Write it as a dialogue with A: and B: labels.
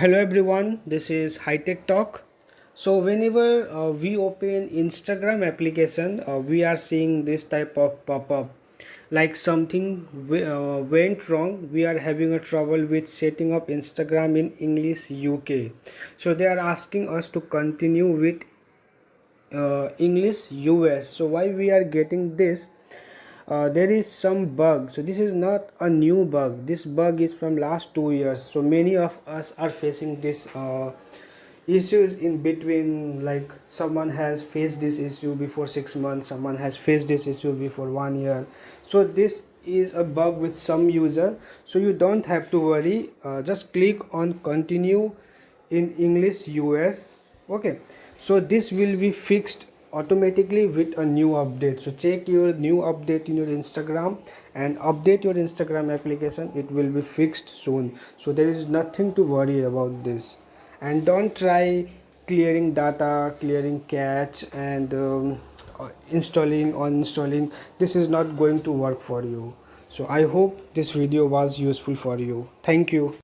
A: Hello everyone, this is Hitech Talk. So whenever we open Instagram application, we are seeing this type of pop-up like something went wrong. We are having a trouble with setting up Instagram in English UK. So they are asking us to continue with English US. So why we are getting this? There is some bug. So this is not a new bug. This bug is from last 2 years. So many of us are facing this issues in between. Like someone has faced this issue before 6 months, someone has faced this issue before 1 year. So this is a bug with some user. So you don't have to worry. Just click on continue in English US. Okay, so this will be fixed automatically with a new update. So check your new update in your Instagram and update your Instagram application. It will be fixed soon. So there is nothing to worry about this. And don't try clearing data, clearing cache, and installing, uninstalling. This is not going to work for you. So I hope this video was useful for you. Thank you.